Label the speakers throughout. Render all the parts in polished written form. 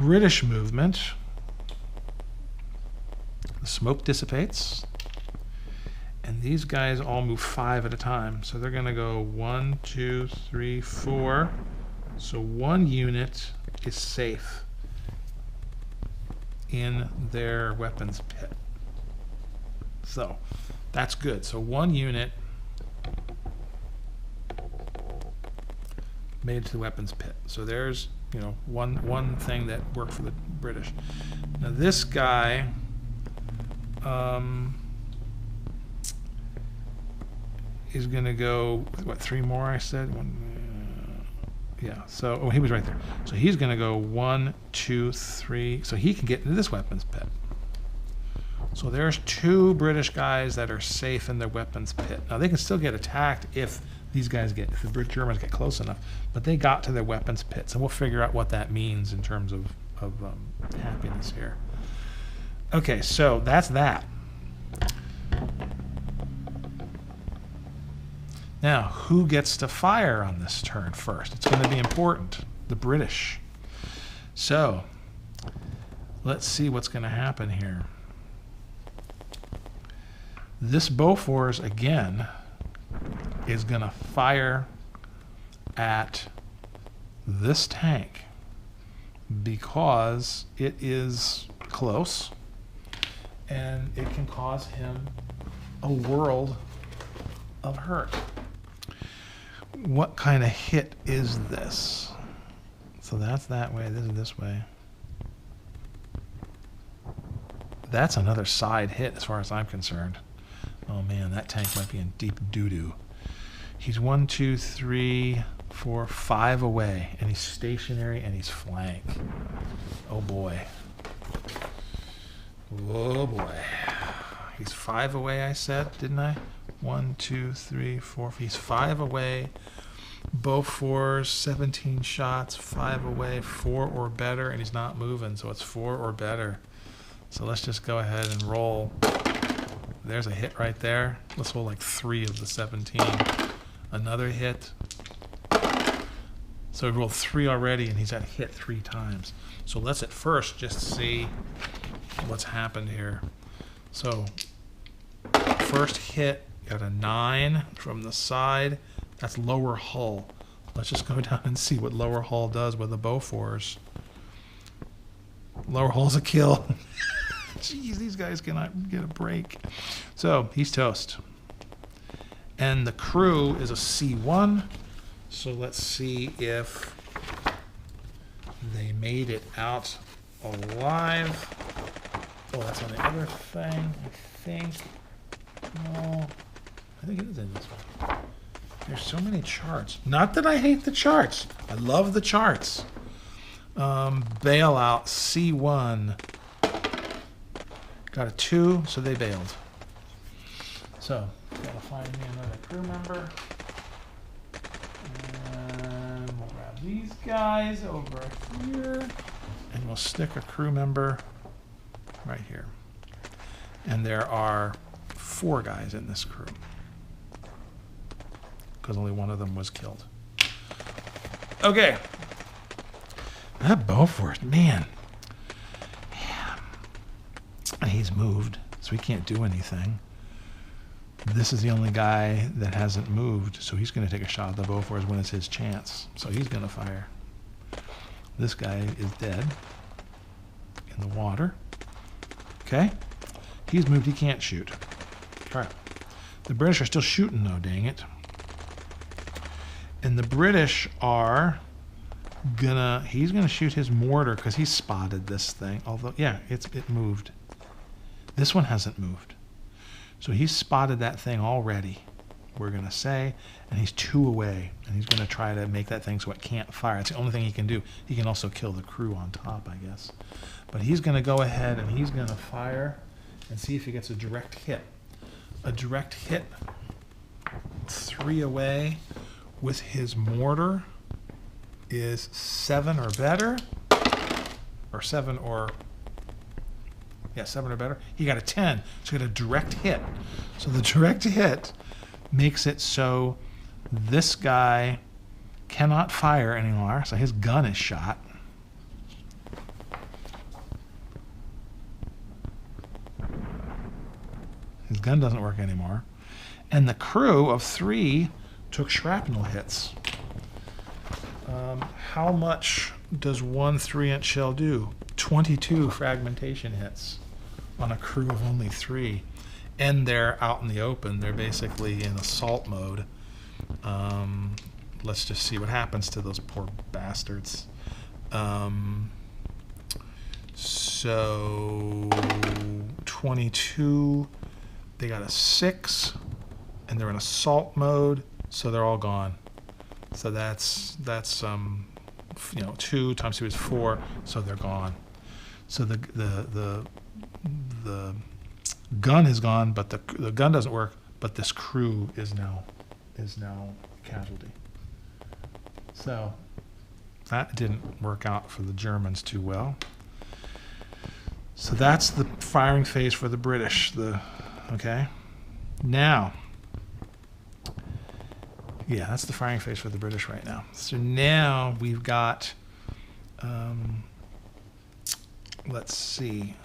Speaker 1: British movement, the smoke dissipates, and these guys all move 5 at a time. So they're going to go 1, 2, 3, 4. So 1 unit is safe in their weapons pit. So that's good. So 1 unit made it to the weapons pit. So there's, you know, one thing that worked for the British. Now this guy is going to go, what, 3 more I said? Yeah, so, oh, he was right there. So he's going to go 1, 2, 3, so he can get into this weapons pit. So there's 2 British guys that are safe in their weapons pit. Now they can still get attacked if these guys get, if the Germans get close enough, but they got to their weapons pits, and we'll figure out what that means in terms of happiness here. Okay, so that's that. Now, who gets to fire on this turn first? It's going to be important. The British. So, let's see what's going to happen here. This Bofors, again, is going to fire at this tank because it is close and it can cause him a world of hurt. What kind of hit is this? So that's that way, this is this way. That's another side hit as far as I'm concerned. Oh man, that tank might be in deep doo-doo. He's 1, 2, 3, 4, 5 away, and he's stationary and he's flank. Oh boy. Oh boy. He's 5 away, I said, didn't I? 1, 2, 3, 4. He's 5 away. Bofors, 17 shots, 5 away, 4 or better, and he's not moving, so it's 4 or better. So let's just go ahead and roll. There's a hit right there. Let's roll like 3 of the 17. Another hit. So we rolled 3 already, and he's had hit 3 times. So let's at first just see what's happened here. So first hit, got a 9 from the side. That's lower hull. Let's just go down and see what lower hull does with the Bofors. Lower hull's a kill. Jeez, these guys cannot get a break. So he's toast. And the crew is a C1. So let's see if they made it out alive. Oh, that's on the other thing, I think. No, I think it is in this one. There's so many charts. Not that I hate the charts. I love the charts. Bailout C1. Got a 2, so they bailed. So, gotta find me another crew member. And we'll grab these guys over here. And we'll stick a crew member right here. And there are 4 guys in this crew, because only one of them was killed. Okay. That Bofors, man. Yeah. He's moved, so he can't do anything. This is the only guy that hasn't moved, so he's going to take a shot at the Bofors when it's his chance. So he's going to fire. This guy is dead in the water. Okay. He's moved, he can't shoot. All right. The British are still shooting though, dang it. And the British are gonna, he's gonna shoot his mortar because he spotted this thing. Although, yeah, it moved. This one hasn't moved. So he's spotted that thing already, we're gonna say, and he's 2 away. And he's gonna try to make that thing so it can't fire. It's the only thing he can do. He can also kill the crew on top, I guess. But he's gonna go ahead and he's gonna fire and see if he gets a direct hit. A direct hit, 3 away with his mortar is 7 or better, or 7 or, yeah, 7 or better. He got a 10, so he got a direct hit. So the direct hit makes it so this guy cannot fire anymore, so his gun is shot. His gun doesn't work anymore. And the crew of 3 took shrapnel hits. How much does one 3-inch shell do? 22 fragmentation hits on a crew of only 3. And they're out in the open. They're basically in assault mode. Let's just see what happens to those poor bastards. So 22, they got a 6, and they're in assault mode, so they're all gone. So that's 2 times 2 is 4, so they're gone. So the gun is gone, but the gun doesn't work, but this crew is now casualty. So that didn't work out for the Germans too well. So that's the firing phase for the British. Okay. Now, yeah, that's the firing phase for the British right now. So now we've got, let's see,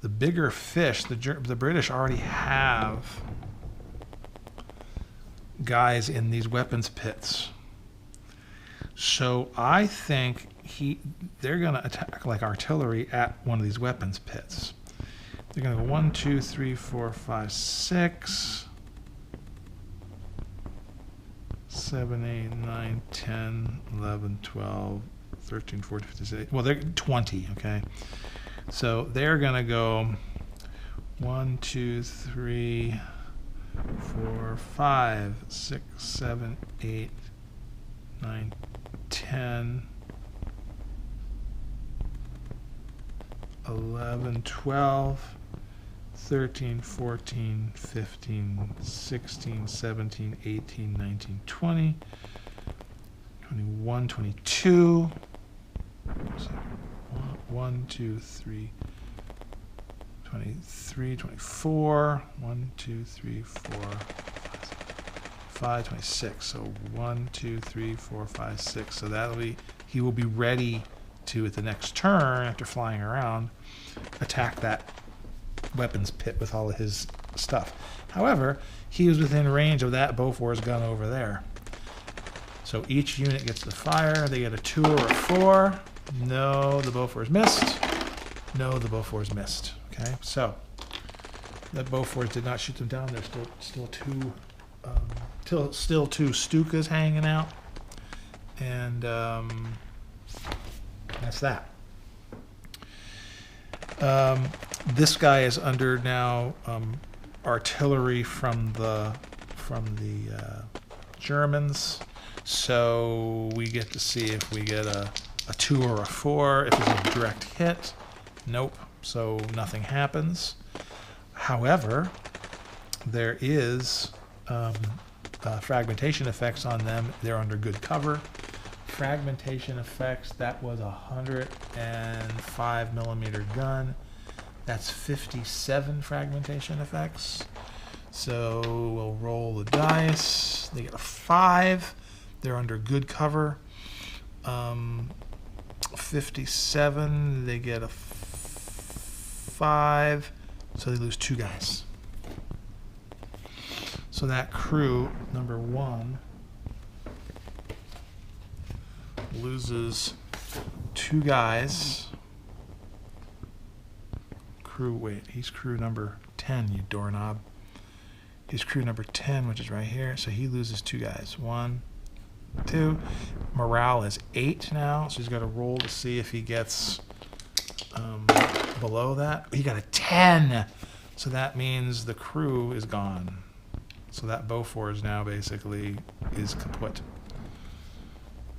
Speaker 1: the bigger fish. The British already have guys in these weapons pits. So I think they're going to attack like artillery at one of these weapons pits. They're going to go 1, 2, 3, 4, 5, 6, 7, 8, 9, 10, 11, 12, 13, 14, 15, 16. Well, they're 20, okay? So they're going to go 1, 2, 3, 4, 5, 6, 7, 8, 9, 10, 11, 12, 13, 14, 15, 16, 17, 18, 19, 20, 21, 22, 1, 2, 3, 23, 24, 1, 2, 3, 4, 5, 26. So 1, 2, 3, 4, 5, 6. So that'll be, he will be ready to, at the next turn, after flying around, attack that weapons pit with all of his stuff. However, he was within range of that Bofors gun over there. So each unit gets to fire. They get a 2 or a 4. No, the Bofors missed. No, the Bofors missed. Okay, so that Bofors did not shoot them down. There's still two Stukas hanging out, and that's that. This guy is under now artillery from the Germans, so we get to see if we get a 2 or a 4. If it's a direct hit, nope. So nothing happens. However, there is fragmentation effects on them. They're under good cover. Fragmentation effects, that was a 105 millimeter gun. That's 57 fragmentation effects. So we'll roll the dice. They get a 5. They're under good cover. 57, they get a 5. So they lose 2 guys. So that crew, number 1, loses 2 guys. He's crew number 10, you doorknob. He's crew number 10, which is right here. So he loses 2 guys. 1, 2. Morale is 8 now, so he's got to roll to see if he gets below that. He got a 10. So that means the crew is gone. So that Bofors now basically is kaput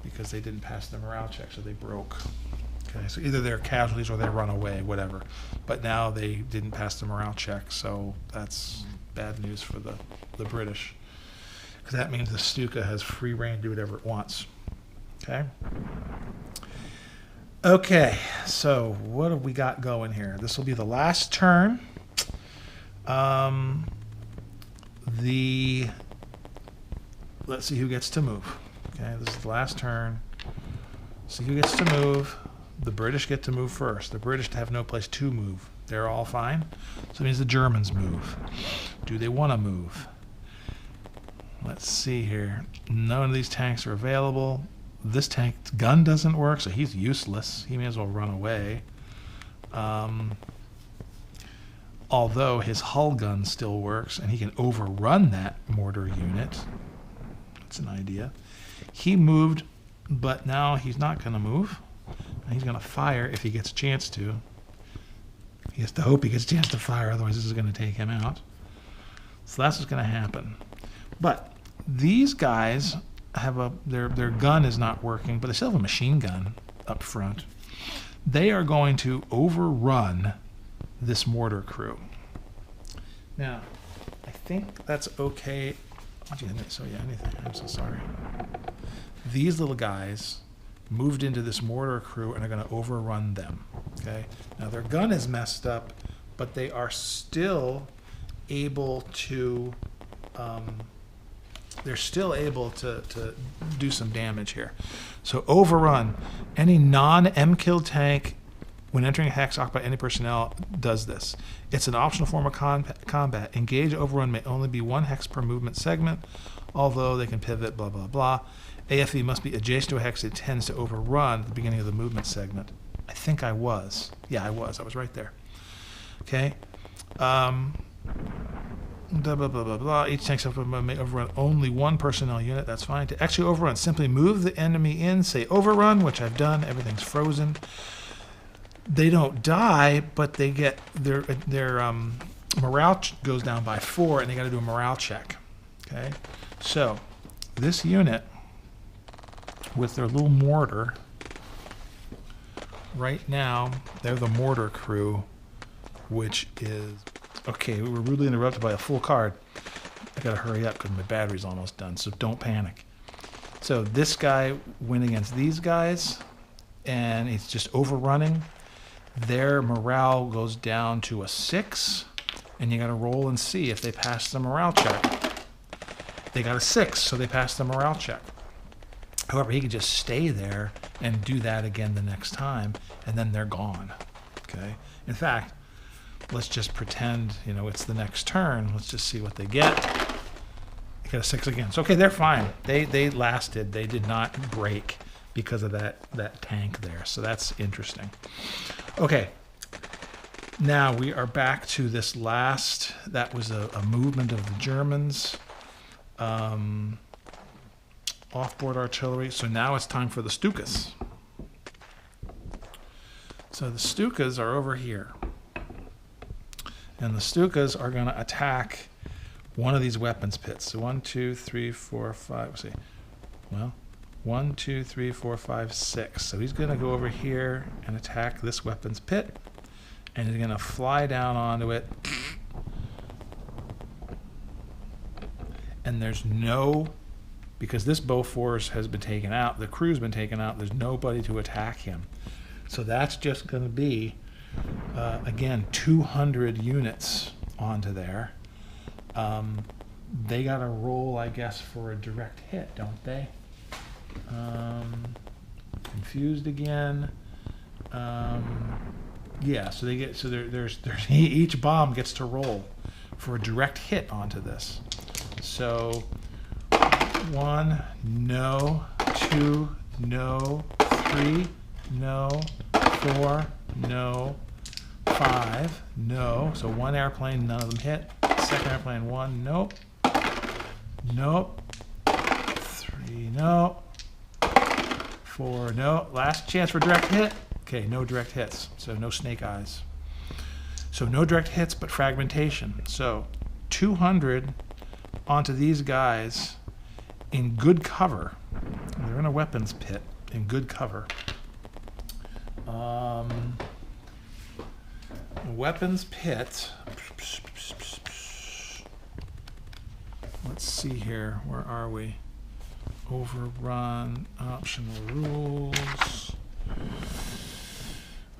Speaker 1: because they didn't pass the morale check, so they broke. Okay, so either they're casualties or they run away, whatever. But now they didn't pass the morale check, so that's bad news for the British. Because that means the Stuka has free reign to do whatever it wants. Okay? Okay, so what have we got going here? This will be the last turn. Let's see who gets to move. Okay, this is the last turn. See who gets to move. The British get to move first. The British have no place to move. They're all fine. So it means the Germans move. Do they want to move? Let's see here. None of these tanks are available. This tank's gun doesn't work, so he's useless. He may as well run away. Although his hull gun still works, and he can overrun that mortar unit. That's an idea. He moved, but now he's not going to move. He's going to fire if he gets a chance to. He has to hope he gets a chance to fire, otherwise this is going to take him out. So that's what's going to happen. But these guys have their gun is not working, but they still have a machine gun up front. They are going to overrun this mortar crew. Now, I think that's okay. So yeah, anything. I'm so sorry. These little guys moved into this mortar crew and are going to overrun them. Okay. Now their gun is messed up, but they are still able to. They're still able to do some damage here. So overrun. Any non-M-kill tank when entering a hex occupied by any personnel does this. It's an optional form of combat. Engage overrun may only be one hex per movement segment, although they can pivot, blah, blah, blah. AFE must be adjacent to a hex it tends to overrun at the beginning of the movement segment. I think I was. Yeah, I was. I was right there. Okay. Blah, blah, blah, blah, blah. Each tank may overrun only one personnel unit. That's fine. To actually overrun, simply move the enemy in, say overrun, which I've done. Everything's frozen. They don't die, but they get their morale goes down by 4, and they got to do a morale check. Okay. So this unit with their little mortar, right now they're the mortar crew, which is okay. We were rudely interrupted by a full card. I gotta hurry up because my battery's almost done, so don't panic. So this guy went against these guys, and it's just overrunning. Their morale goes down to a 6, and you gotta roll and see if they pass the morale check. They got a 6, so they passed the morale check. However, he could just stay there and do that again the next time, and then they're gone. Okay. In fact, let's just pretend, it's the next turn. Let's just see what they get. They got a 6 again. So okay, they're fine. They lasted. They did not break because of that tank there. So that's interesting. Okay. Now we are back to this last. That was a movement of the Germans. Offboard artillery. So now it's time for the Stukas. So the Stukas are over here. And the Stukas are going to attack one of these weapons pits. So 1, 2, 3, 4, 5. Let's see. Well, 1, 2, 3, 4, 5, 6. So he's going to go over here and attack this weapons pit. And he's going to fly down onto it. And there's no, because this Bofors has been taken out, the crew's been taken out, there's nobody to attack him. So that's just going to be, again, 200 units onto there. They got to roll, I guess, for a direct hit, don't they? Confused again. Yeah, so they get, so there's each bomb gets to roll for a direct hit onto this. So 1, no, 2, no, 3, no, 4, no, 5, no. So one airplane, none of them hit. Second airplane, 1, nope. Nope. 3, no. 4, no. Last chance for direct hit. Okay, no direct hits. So no snake eyes. So no direct hits, but fragmentation. So 200 onto these guys in good cover. They're in a weapons pit in good cover. Weapons pit. Let's see here. Where are we? Overrun, optional rules.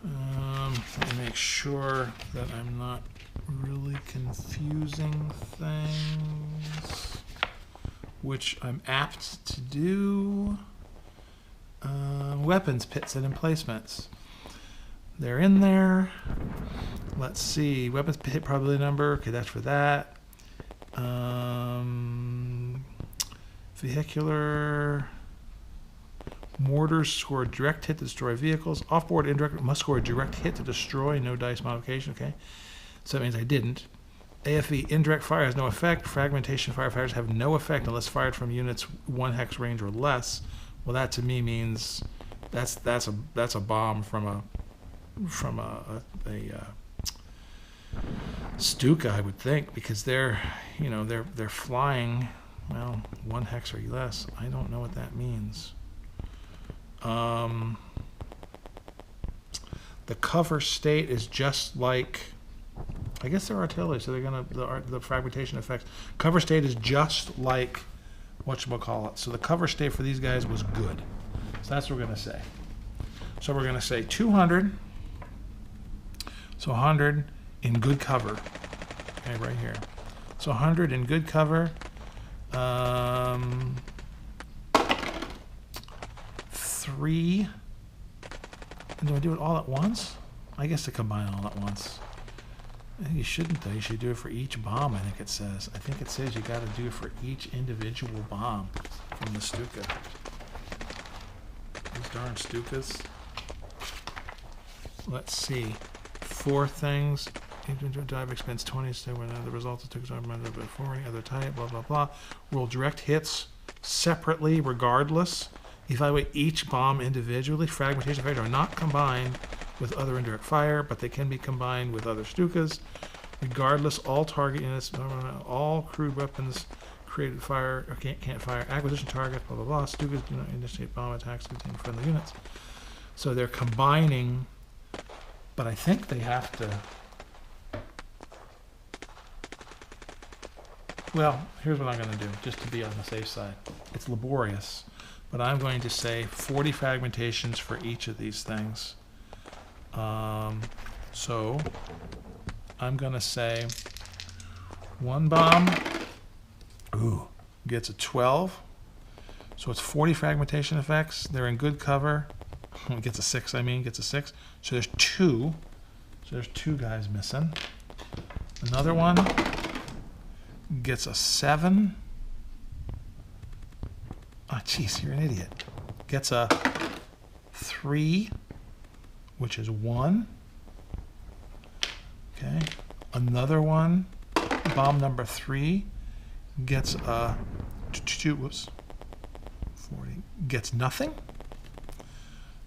Speaker 1: Let me make sure that I'm not really confusing things, which I'm apt to do. Weapons pits and emplacements. They're in there. Let's see. Weapons hit probability number. Okay, that's for that. Vehicular. Mortars score a direct hit to destroy vehicles. Offboard indirect must score a direct hit to destroy. No dice modification. Okay. So that means I didn't. AFV indirect fire has no effect. Fragmentation firefighters have no effect unless fired from units 1 hex range or less. Well, that to me means that's a bomb from a Stuka, I would think, because they're flying, well, 1 hex or less. I don't know what that means. The cover state is just like, I guess they're artillery, so they're gonna the fragmentation effects. Cover state is just like whatchamacallit. So the cover state for these guys was good. So that's what we're gonna say. So we're gonna say 200. So 100 in good cover. Okay, right here. So 100 in good cover. 3. And do I do it all at once? I guess to combine all at once. I think you shouldn't though. You should do it for each bomb, I think it says. I think it says you got to do it for each individual bomb from the Stuka. These darn Stukas. Let's see. 4 things. Dive expense 20. So when the result of took before any other type. Blah blah blah. Roll direct hits separately, regardless. Evaluate each bomb individually. Fragmentation fighters are not combined with other indirect fire, but they can be combined with other Stukas. Regardless, all target units, all crude weapons created fire or can't fire. Acquisition targets, blah blah blah. Stukas do not initiate bomb attacks containing friendly units. So they're combining, but I think they have to. Well, here's what I'm going to do, just to be on the safe side. It's laborious, but I'm going to say 40 fragmentations for each of these things. So I'm going to say 1 bomb gets a 12. So it's 40 fragmentation effects. They're in good cover. Gets a 6, gets a 6. So there's 2. So there's 2 guys missing. Another one gets a 7. Oh, jeez, you're an idiot. Gets a 3, which is 1. Okay. Another one, bomb number 3, gets a 2. Whoops. 40. Gets nothing.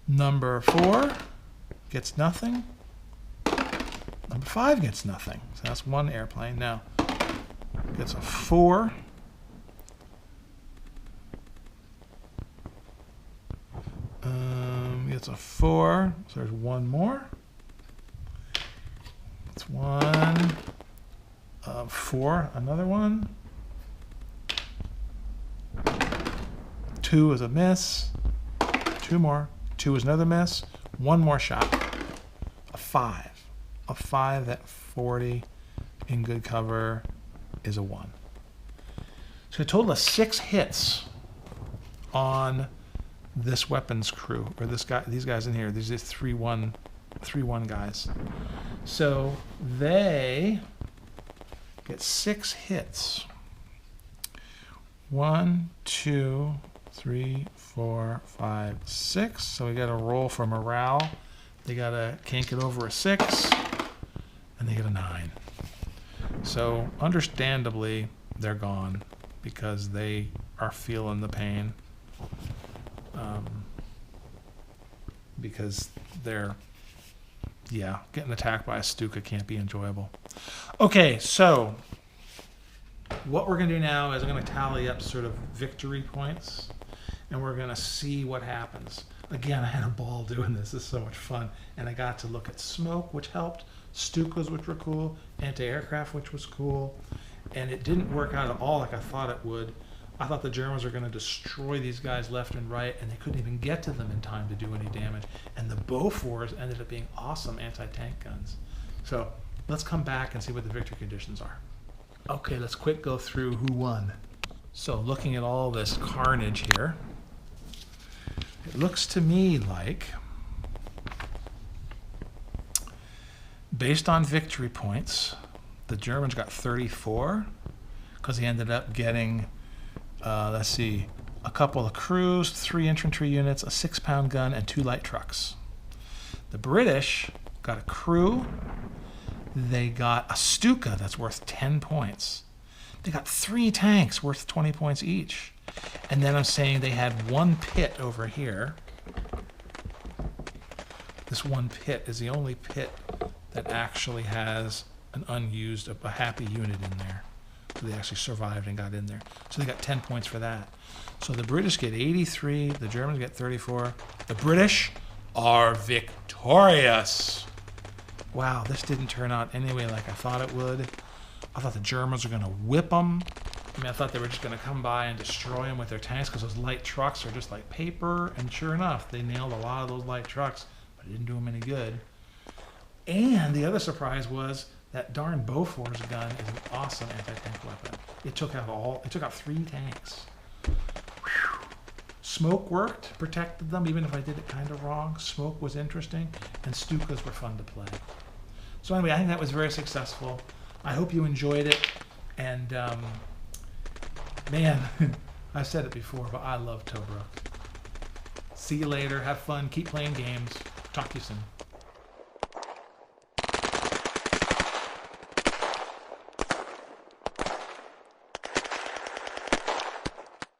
Speaker 1: Number 4 gets nothing. Number 5 gets nothing. So that's 1 airplane. Now, gets a 4. Gets a 4. So there's 1 more. That's 1. 4. Another one. 2 is a miss. 2 more. 2 is another miss. 1 more shot. A 5. A 5 at 40 in good cover is a 1. So a total of 6 hits on this weapons crew, or this guy, these guys in here. These are 3-1 guys. So they get 6 hits. 1, 2, 3, 4, 5, 6. So we got to roll for morale. They can't get over a 6, and they get a 9. So understandably, they're gone because they are feeling the pain. Because they're, getting attacked by a Stuka can't be enjoyable. Okay, so what we're going to do now is I'm going to tally up sort of victory points, and we're going to see what happens. Again, I had a ball doing this. This is so much fun. And I got to look at smoke, which helped, Stukas, which were cool, anti-aircraft, which was cool. And it didn't work out at all like I thought it would. I thought the Germans were going to destroy these guys left and right, and they couldn't even get to them in time to do any damage. And the Bofors ended up being awesome anti-tank guns. So let's come back and see what the victory conditions are. Okay, let's quick go through who won. So looking at all this carnage here, it looks to me like Based on victory points, the Germans got 34 because he ended up getting, let's see, a couple of crews, 3 infantry units, a 6-pound gun, and 2 light trucks. The British got a crew. They got a Stuka that's worth 10 points. They got 3 tanks worth 20 points each. And then I'm saying they had 1 pit over here. This 1 pit is the only pit that actually has an unused, a happy unit in there. So they actually survived and got in there. So they got 10 points for that. So the British get 83, the Germans get 34. The British are victorious. Wow, this didn't turn out anyway like I thought it would. I thought the Germans were going to whip them. I mean, I thought they were just going to come by and destroy them with their tanks because those light trucks are just like paper. And sure enough, they nailed a lot of those light trucks, but it didn't do them any good. And the other surprise was that darn Bofors gun is an awesome anti-tank weapon. It took out 3 tanks. Whew. Smoke worked, protected them, even if I did it kind of wrong. Smoke was interesting, and Stukas were fun to play. So anyway, I think that was very successful. I hope you enjoyed it. And man, I've said it before, but I love Tobruk. See you later. Have fun. Keep playing games. Talk to you soon.